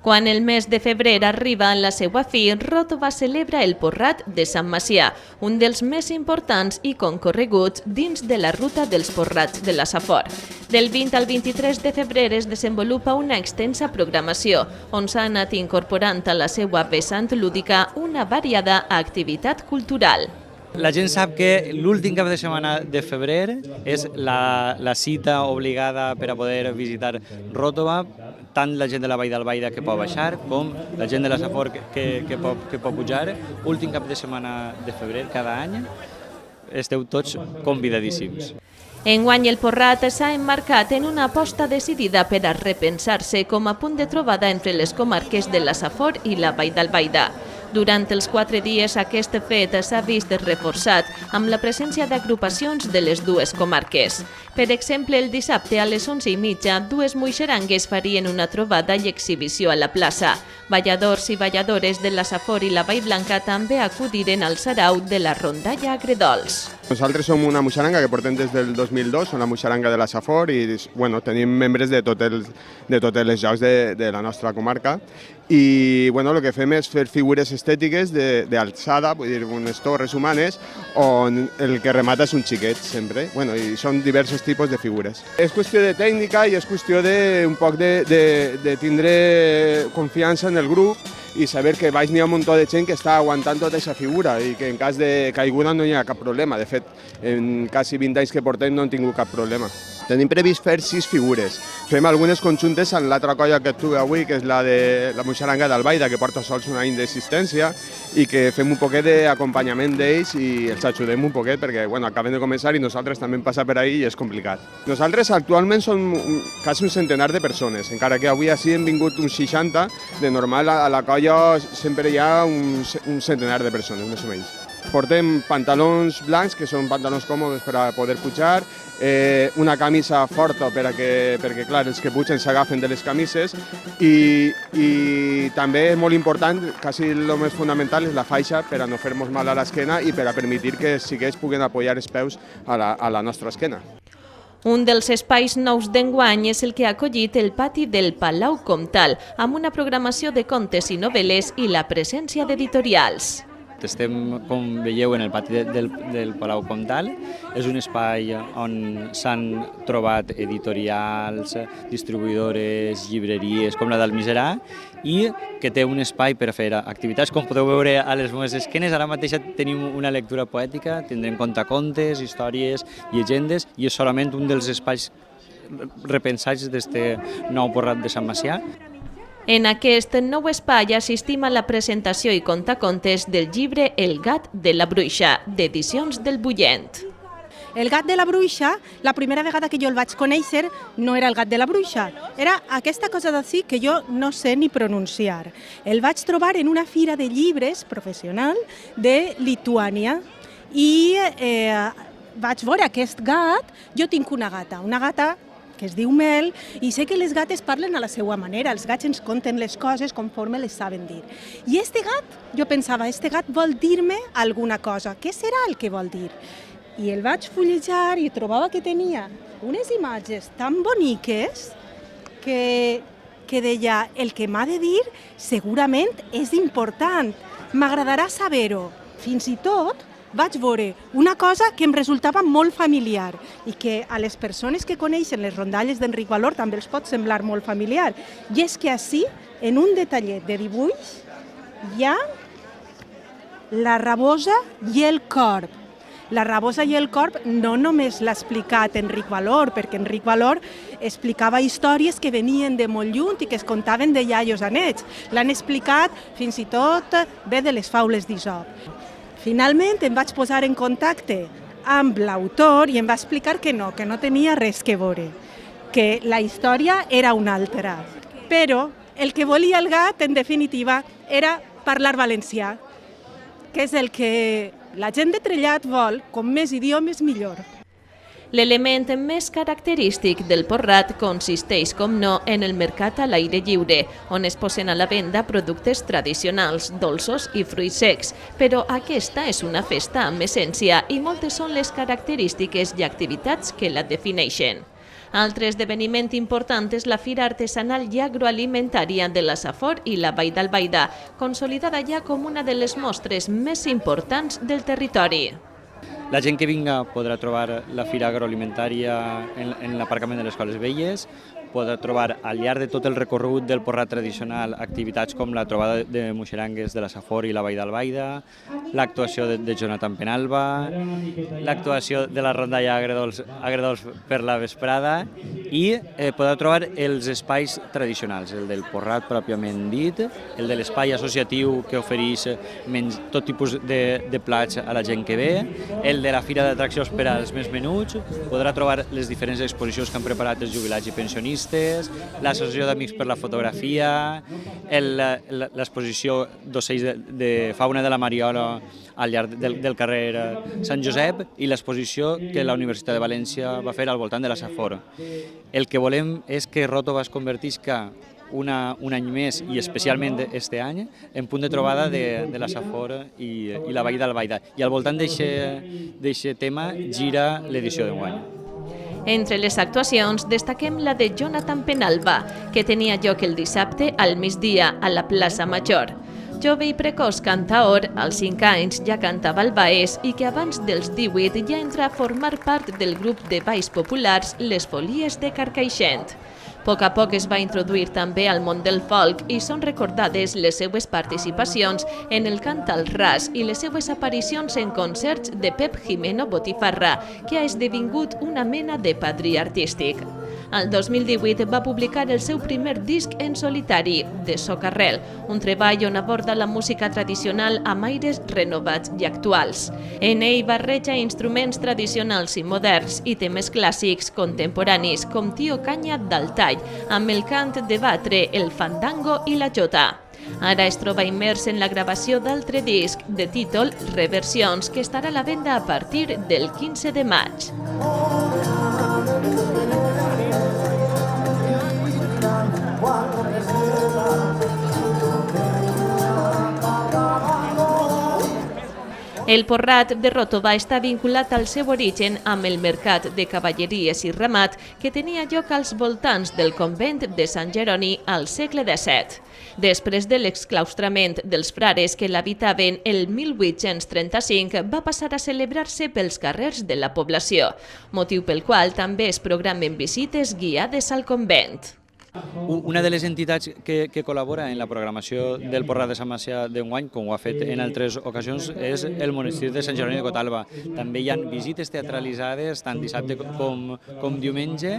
Quan el mes de febrer arriba a la seva fi, Ròtova celebra el Porrat de Sant Macià, un dels més importants i concorreguts dins de la ruta dels porrats de la Safor. Del 20 al 23 de febrer es desenvolupa una extensa programació, on s'ha anat incorporant a la seva vessant lúdica una variada activitat cultural. La gent sap que l'últim cap de setmana de febrer és la cita obligada per a poder visitar Ròtova, tant la gent de la Vall d'Albaida que pot baixar com la gent de la Safor que pot pujar. Últim cap de setmana de febrer cada any esteu tots convidadíssims. Enguany el Porrat s'ha emmarcat en una aposta decidida per a repensar-se com a punt de trobada entre les comarques de la Safor i la Vall d'Albaida. Durant els 4 dies aquest fet s'ha vist reforçat amb la presència d'agrupacions de les dues comarques. Per exemple, el dissabte a les 11:30, dues muixerangues farien una trobada i exhibició a la plaça. Balladors i balladores de la Safor i la Vall Blanca també acudiren al sarau de la rondalla Agredols. Nosaltres som una muixeranga que portem des del 2002, som la muixeranga de la Safor i tenim membres de tots els jocs de la nostra comarca. I el que fem és fer figures estètiques d'alçada, vull dir, unes torres humanes, on el que remata és un xiquet, sempre. I són diversos tipus de figures. És qüestió de tècnica i és qüestió un poc de tindre confiança en el grup i saber que baix n'hi ha un muntó de gent que està aguantant tota aquesta figura i que en cas de caiguda no hi ha cap problema. De fet, en quasi 20 anys que portem no hem tingut cap problema. Tenim previst fer 6 figures. Fem algunes conjuntes amb l'altra colla que actue avui, que és la de la Muixeranga d'Albaida, que porta sols un any d'existència i que fem un poquet d'acompanyament d'ells i els ajudem un poquet perquè acaben de començar i nosaltres també hem passat per ahí i és complicat. Nosaltres actualment som quasi un centenar de persones, encara que avui així hem vingut uns 60, de normal a la colla sempre hi ha un centenar de persones, més o menys. Portem pantalons blancs, que són pantalons còmodes per a poder pujar, una camisa forta perquè clar, els que pugen s'agafen de les camises i també és molt important, quasi el més fonamental, és la faixa per a no fer-nos mal a l'esquena i per a permetre que els xiquets puguen apoyar els peus a la nostra esquena. Un dels espais nous d'enguany és el que ha acollit el pati del Palau Comtal, amb una programació de contes i novel·les i la presència d'editorials. Estem, com veieu, en el pati del Palau Comtal. És un espai on s'han trobat editorials, distribuïdores, llibreries, com la d'Almiserà, i que té un espai per a fer activitats. Com podeu veure a les meves esquenes, ara mateix tenim una lectura poètica, tindrem contacontes, històries, llegendes, i és solament un dels espais repensats d'este nou Porrat de Sant Macià. En aquest nou espai assistim a la presentació i contacontes del llibre El gat de la bruixa, d'Edicions del Bullent. El gat de la bruixa, la primera vegada que jo el vaig conèixer, no era el gat de la bruixa, era aquesta cosa d'ací que jo no sé ni pronunciar. El vaig trobar en una fira de llibres professional de Lituània i vaig veure aquest gat. Jo tinc una gata que es diu Mel, i sé que les gates parlen a la seva manera, els gats ens conten les coses conforme les saben dir. I este gat, jo pensava, este gat vol dir-me alguna cosa, què serà el que vol dir? I el vaig fullejar i trobava que tenia unes imatges tan boniques que deia, el que m'ha de dir segurament és important, m'agradarà saber-ho. Fins i tot vaig veure una cosa que em resultava molt familiar i que a les persones que coneixen les rondalles d'Enric Valor també els pot semblar molt familiar. I és que així, en un detallet de dibuix, hi ha la rabosa i el corb. La rabosa i el corb no només l'ha explicat Enric Valor, perquè Enric Valor explicava històries que venien de molt lluny i que es contaven de iaios a nets. L'han explicat fins i tot bé de les faules d'Isop. Finalment em vaig posar en contacte amb l'autor i em va explicar que no tenia res que veure, que la història era una altra. Però el que volia el gat, en definitiva, era parlar valencià, que és el que la gent de Trellat vol, com més idiomes millor. L'element més característic del Porrat consisteix, com no, en el mercat a l'aire lliure, on es posen a la venda productes tradicionals, dolços i fruits secs. Però aquesta és una festa amb essència i moltes són les característiques i activitats que la defineixen. Altre esdeveniment important és la Fira Artesanal i Agroalimentària de la Safor i la Vall d'Albaida, consolidada ja com una de les mostres més importants del territori. La gent que vinga podrà trobar la Fira Agroalimentària en l'aparcament de les Coles Velles, podrà trobar al llarg de tot el recorregut del Porrat tradicional activitats com la trobada de muixerangues de la Safor i la Vall d'Albaida, l'actuació de Jonathan Penalba, l'actuació de la rondalla Agredols per la vesprada i podrà trobar els espais tradicionals, el del Porrat pròpiament dit, el de l'espai associatiu que ofereix tot tipus de plats a la gent que ve, el de la Fira d'Atraccions per als més menuts, podrà trobar les diferents exposicions que han preparat els jubilats i pensionistes, l'Associació d'Amics per la Fotografia, l'exposició d'ocells de fauna de la Mariola al llarg del carrer Sant Josep i l'exposició que la Universitat de València va fer al voltant de la Safor. El que volem és que Ròtova es convertisca un any més i especialment este any en punt de trobada de la Safor i la Vall d'Albaida. I al voltant d'aquest tema gira l'edició d'enguany. Entre les actuacions destaquem la de Jonathan Penalba, que tenia lloc el dissabte al migdia a la plaça Major. Jove i precoç cantaor, als 5 anys ja cantava al Baès i que abans dels 18 ja entra a formar part del grup de balls populars Les Folies de Carcaixent. A poc es va introduir també al món del folk i són recordades les seues participacions en el cant al ras i les seues aparicions en concerts de Pep Jimeno Botifarra, que ha esdevingut una mena de padrí artístic. El 2018 va publicar el seu primer disc en solitari, De Socarrel, un treball on aborda la música tradicional amb aires renovats i actuals. En ell barreja instruments tradicionals i moderns i temes clàssics contemporanis com Tio Canya d'Altall, amb el cant de batre, el fandango i la jota. Ara es troba immers en la gravació d'altre disc de títol Reversions, que estarà a la venda a partir del 15 de maig. El Porrat de Ròtova està vinculat al seu origen amb el mercat de cavalleries i ramat que tenia lloc als voltants del convent de Sant Jeroni al segle XVII. Després de l'exclaustrament dels frares que l'habitaven el 1835, va passar a celebrar-se pels carrers de la població, motiu pel qual també es programen visites guiades al convent. Una de les entitats que col·labora en la programació del Porrat de Sant Macià d'enguany, com ho ha fet en altres ocasions, és el monestir de Sant Jeroni de Cotalba. També hi ha visites teatralitzades tant dissabte com diumenge,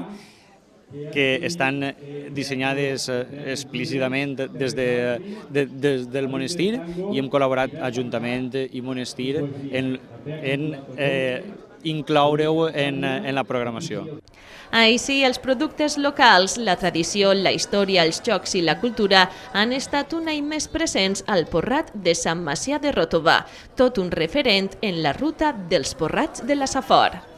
que estan dissenyades explícitament des del monestir i hem col·laborat Ajuntament i monestir en incloure-ho en la programació. Així, els productes locals, la tradició, la història, els jocs i la cultura han estat un any més presents al Porrat de Sant Macià de Ròtova, tot un referent en la ruta dels porrats de la Safor.